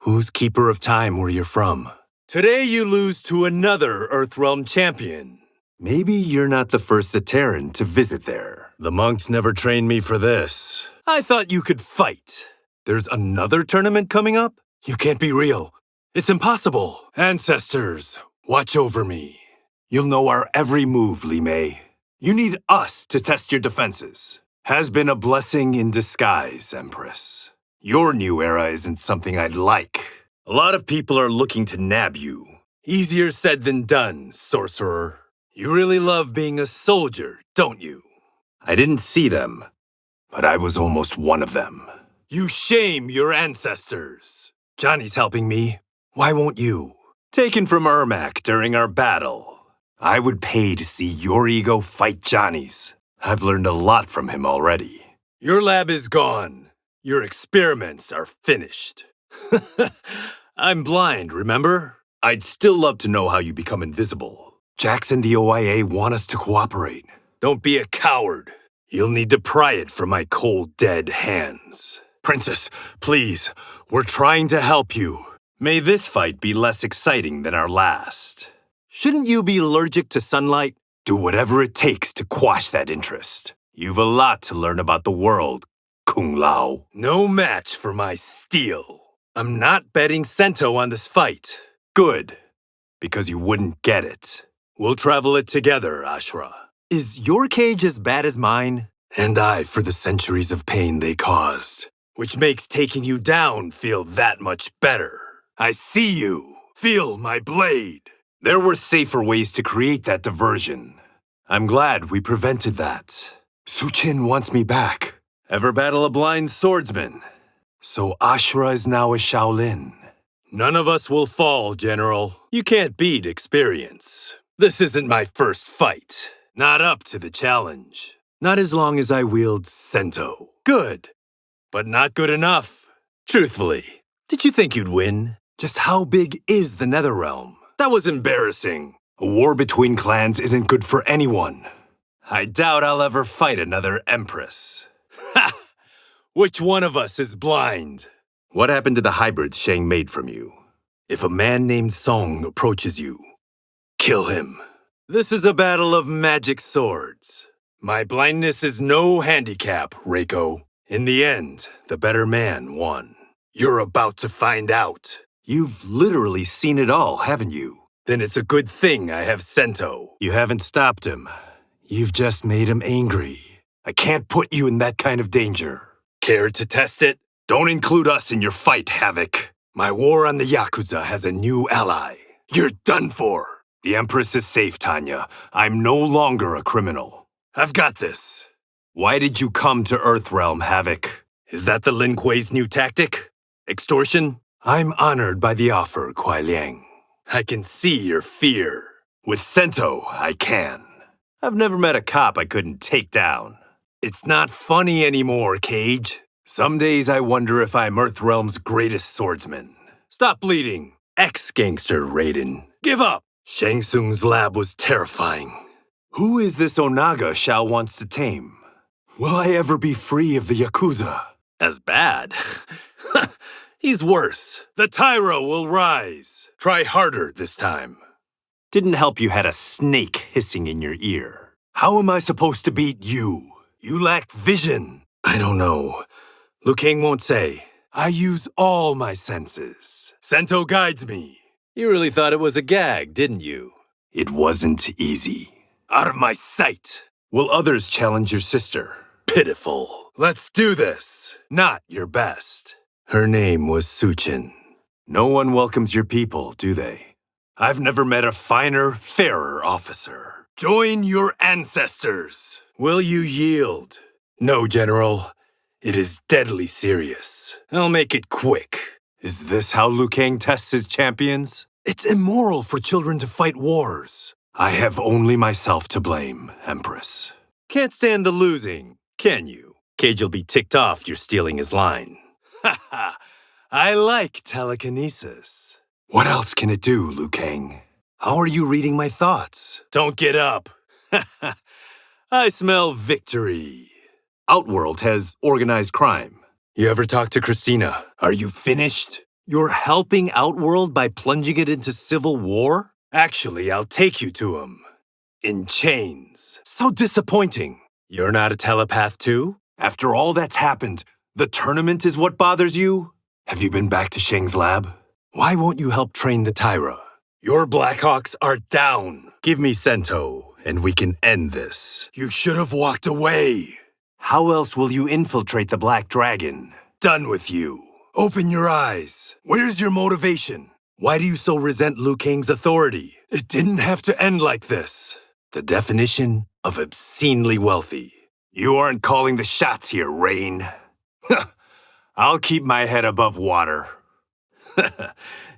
Who's Keeper of Time where you're from? Today you lose to another Earthrealm champion. Maybe you're not the first Zaterran to visit there. The monks never trained me for this. I thought you could fight. There's another tournament coming up? You can't be real. It's impossible. Ancestors, watch over me. You'll know our every move, Li Mei. You need us to test your defenses. Has been a blessing in disguise, Empress. Your new era isn't something I'd like. A lot of people are looking to nab you. Easier said than done, sorcerer. You really love being a soldier, don't you? I didn't see them, but I was almost one of them. You shame your ancestors. Johnny's helping me. Why won't you? Taken from Ermac during our battle. I would pay to see your ego fight Johnny's. I've learned a lot from him already. Your lab is gone. Your experiments are finished. I'm blind, remember? I'd still love to know how you become invisible. Jax and the OIA want us to cooperate. Don't be a coward. You'll need to pry it from my cold, dead hands. Princess, please, we're trying to help you. May this fight be less exciting than our last. Shouldn't you be allergic to sunlight? Do whatever it takes to quash that interest. You've a lot to learn about the world, Kung Lao. No match for my steel. I'm not betting Sento on this fight. Good, because you wouldn't get it. We'll travel it together, Ashra. Is your cage as bad as mine? And I for the centuries of pain they caused, which makes taking you down feel that much better. I see you. Feel my blade. There were safer ways to create that diversion. I'm glad we prevented that. Suchin wants me back. Ever battle a blind swordsman? So Ashra is now a Shaolin. None of us will fall, General. You can't beat experience. This isn't my first fight. Not up to the challenge. Not as long as I wield Sento. Good, but not good enough. Truthfully, did you think you'd win? Just how big is the Netherrealm? That was embarrassing. A war between clans isn't good for anyone. I doubt I'll ever fight another Empress. Ha! Which one of us is blind? What happened to the hybrids Shang made from you? If a man named Song approaches you, kill him. This is a battle of magic swords. My blindness is no handicap, Reiko. In the end, the better man won. You're about to find out. You've literally seen it all, haven't you? Then it's a good thing I have Sento. You haven't stopped him. You've just made him angry. I can't put you in that kind of danger. Care to test it? Don't include us in your fight, Havoc. My war on the Yakuza has a new ally. You're done for. The Empress is safe, Tanya. I'm no longer a criminal. I've got this. Why did you come to Earthrealm, Havoc? Is that the Lin Kuei's new tactic? Extortion? I'm honored by the offer, Kuai Liang. I can see your fear. With Sento, I can. I've never met a cop I couldn't take down. It's not funny anymore, Cage. Some days I wonder if I'm Earthrealm's greatest swordsman. Stop bleeding. Ex-gangster, Raiden. Give up. Shang Tsung's lab was terrifying. Who is this Onaga Shao wants to tame? Will I ever be free of the Yakuza? As bad? He's worse. The Tyro will rise. Try harder this time. Didn't help you had a snake hissing in your ear. How am I supposed to beat you? You lack vision. I don't know. Liu Kang won't say. I use all my senses. Sento guides me. You really thought it was a gag, didn't you? It wasn't easy. Out of my sight. Will others challenge your sister? Pitiful. Let's do this. Not your best. Her name was Suchin. No one welcomes your people, do they? I've never met a finer, fairer officer. Join your ancestors. Will you yield? No, General. It is deadly serious. I'll make it quick. Is this how Liu Kang tests his champions? It's immoral for children to fight wars. I have only myself to blame, Empress. Can't stand the losing, can you? Cage'll be ticked off you're stealing his line. Ha ha! I like telekinesis. What else can it do, Liu Kang? How are you reading my thoughts? Don't get up. Ha ha! I smell victory. Outworld has organized crime. You ever talk to Christina? Are you finished? You're helping Outworld by plunging it into civil war? Actually, I'll take you to him. In chains. So disappointing. You're not a telepath too? After all that's happened, the tournament is what bothers you? Have you been back to Sheng's lab? Why won't you help train the Tyra? Your Blackhawks are down. Give me Sento, and we can end this. You should have walked away. How else will you infiltrate the Black Dragon? Done with you. Open your eyes. Where's your motivation? Why do you so resent Liu Kang's authority? It didn't have to end like this. The definition of obscenely wealthy. You aren't calling the shots here, Rain. I'll keep my head above water.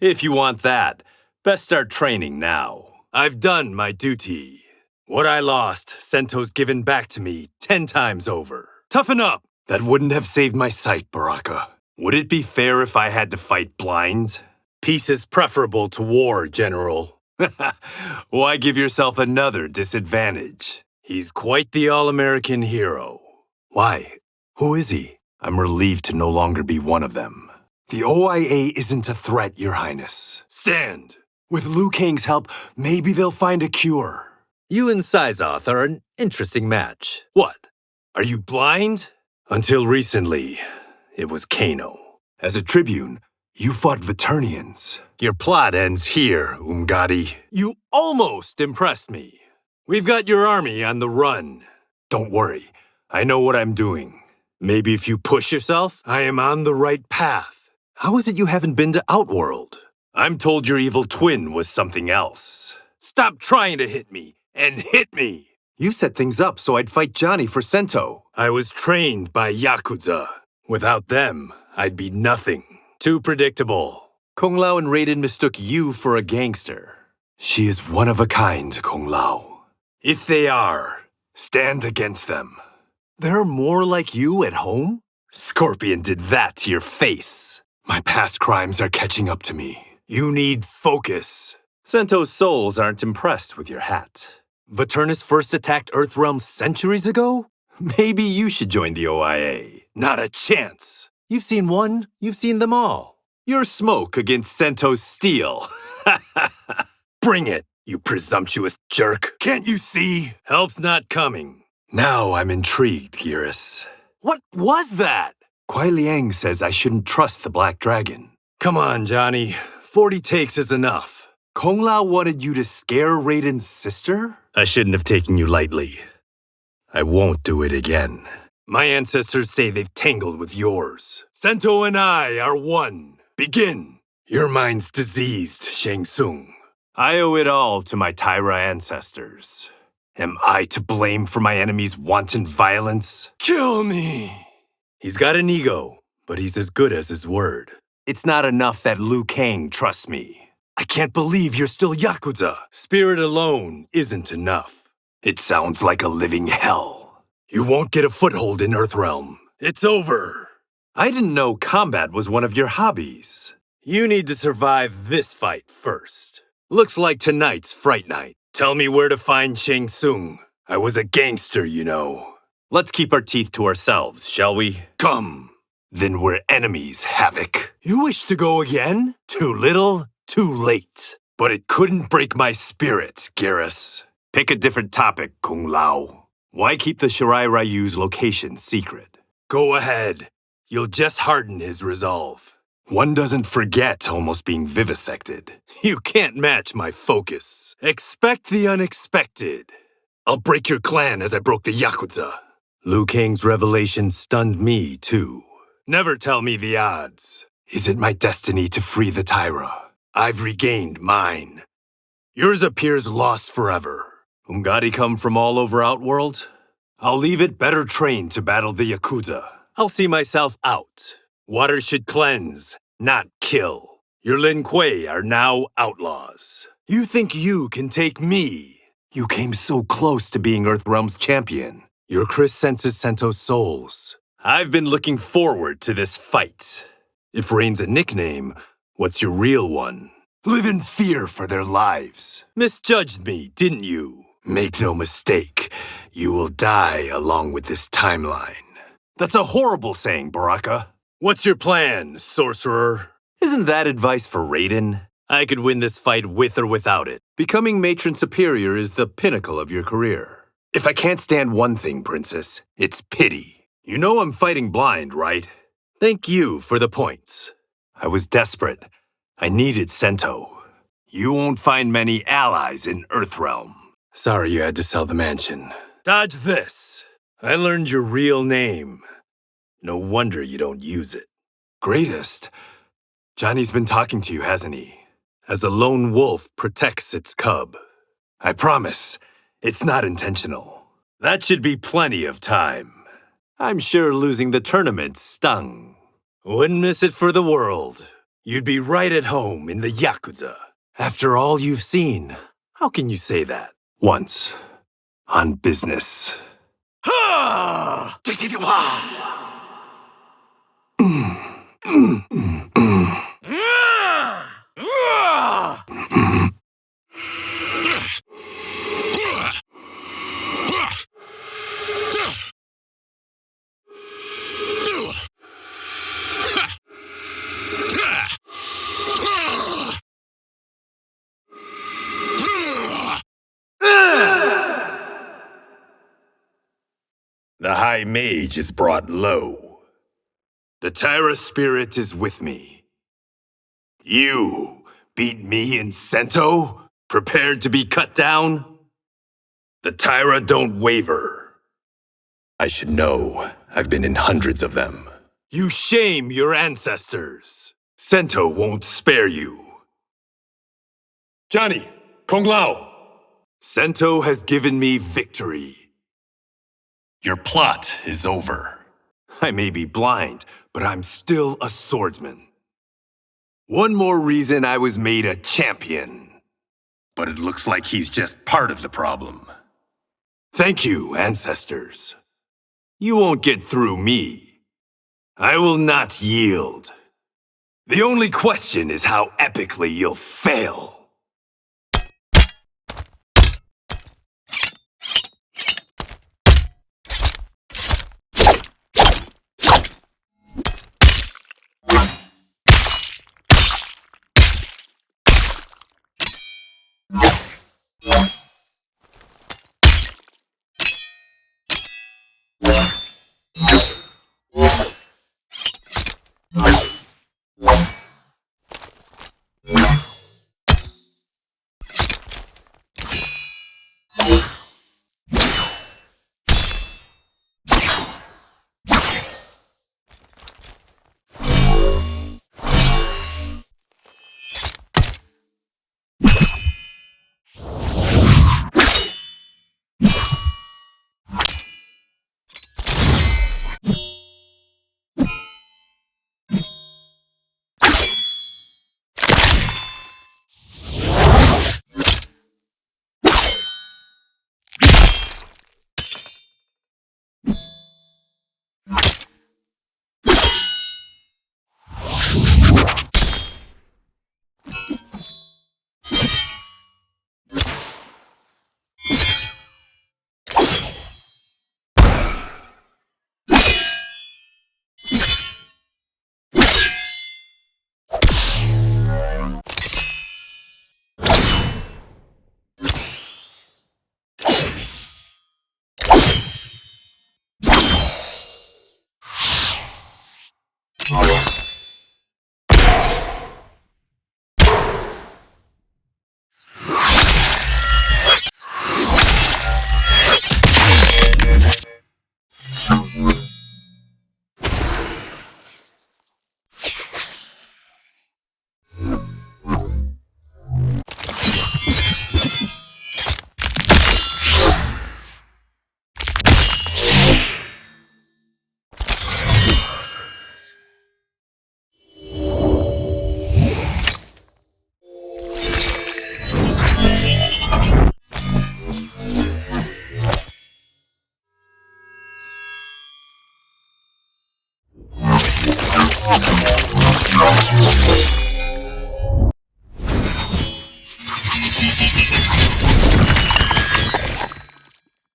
If you want that, best start training now. I've done my duty. What I lost, Sento's given back to me 10 times over. Toughen up! That wouldn't have saved my sight, Baraka. Would it be fair if I had to fight blind? Peace is preferable to war, General. Why give yourself another disadvantage? He's quite the all-American hero. Why? Who is he? I'm relieved to no longer be one of them. The OIA isn't a threat, Your Highness. Stand! With Liu Kang's help, maybe they'll find a cure. You and Syzoth are an interesting match. What? Are you blind? Until recently, it was Kano. As a tribune, you fought Veternians. Your plot ends here, Umgadi. You almost impressed me. We've got your army on the run. Don't worry, I know what I'm doing. Maybe if you push yourself, I am on the right path. How is it you haven't been to Outworld? I'm told your evil twin was something else. Stop trying to hit me, and hit me! You set things up so I'd fight Johnny for Sento. I was trained by Yakuza. Without them, I'd be nothing. Too predictable. Kung Lao and Raiden mistook you for a gangster. She is one of a kind, Kung Lao. If they are, stand against them. There are more like you at home? Scorpion did that to your face. My past crimes are catching up to me. You need focus. Sento's souls aren't impressed with your hat. Veternus first attacked Earthrealm centuries ago? Maybe you should join the OIA. Not a chance. You've seen one, you've seen them all. You're smoke against Sento's steel. Bring it, you presumptuous jerk. Can't you see? Help's not coming. Now I'm intrigued, Geras. What was that? Kuai Liang says I shouldn't trust the Black Dragon. Come on, Johnny. 40 takes is enough. Kung Lao wanted you to scare Raiden's sister? I shouldn't have taken you lightly. I won't do it again. My ancestors say they've tangled with yours. Sento and I are one. Begin. Your mind's diseased, Shang Tsung. I owe it all to my Tyra ancestors. Am I to blame for my enemy's wanton violence? Kill me! He's got an ego, but he's as good as his word. It's not enough that Liu Kang trusts me. I can't believe you're still Yakuza. Spirit alone isn't enough. It sounds like a living hell. You won't get a foothold in Earthrealm. It's over. I didn't know combat was one of your hobbies. You need to survive this fight first. Looks like tonight's Fright Night. Tell me where to find Shang Tsung. I was a gangster, you know. Let's keep our teeth to ourselves, shall we? Come. Then we're enemies, Havoc. You wish to go again? Too little, too late. But it couldn't break my spirit, Geras. Pick a different topic, Kung Lao. Why keep the Shirai Ryu's location secret? Go ahead. You'll just harden his resolve. One doesn't forget almost being vivisected. You can't match my focus. Expect the unexpected. I'll break your clan as I broke the Yakuza. Liu Kang's revelation stunned me, too. Never tell me the odds. Is it my destiny to free the Tyra? I've regained mine. Yours appears lost forever. Umgadi come from all over Outworld? I'll leave it better trained to battle the Yakuza. I'll see myself out. Water should cleanse, not kill. Your Lin Kuei are now outlaws. You think you can take me? You came so close to being Earthrealm's champion. Your Chris senses Sento's souls. I've been looking forward to this fight. If Rain's a nickname, what's your real one? Live in fear for their lives. Misjudged me, didn't you? Make no mistake, you will die along with this timeline. That's a horrible saying, Baraka. What's your plan, sorcerer? Isn't that advice for Raiden? I could win this fight with or without it. Becoming Matron Superior is the pinnacle of your career. If I can't stand one thing, Princess, it's pity. You know I'm fighting blind, right? Thank you for the points. I was desperate. I needed Sento. You won't find many allies in Earthrealm. Sorry you had to sell the mansion. Dodge this. I learned your real name. No wonder you don't use it. Greatest. Johnny's been talking to you, hasn't he? As a lone wolf protects its cub. I promise, it's not intentional. That should be plenty of time. I'm sure losing the tournament stung. Wouldn't miss it for the world. You'd be right at home in the Yakuza. After all you've seen, how can you say that? Once. On business. Ha! The High Mage is brought low. The Tyra spirit is with me. You beat me in Sento? Prepared to be cut down? The Tyra don't waver. I should know. I've been in hundreds of them. You shame your ancestors. Sento won't spare you. Johnny, Kung Lao. Sento has given me victory. Your plot is over. I may be blind, but I'm still a swordsman. One more reason I was made a champion. But it looks like he's just part of the problem. Thank you, ancestors. You won't get through me. I will not yield. The only question is how epically you'll fail.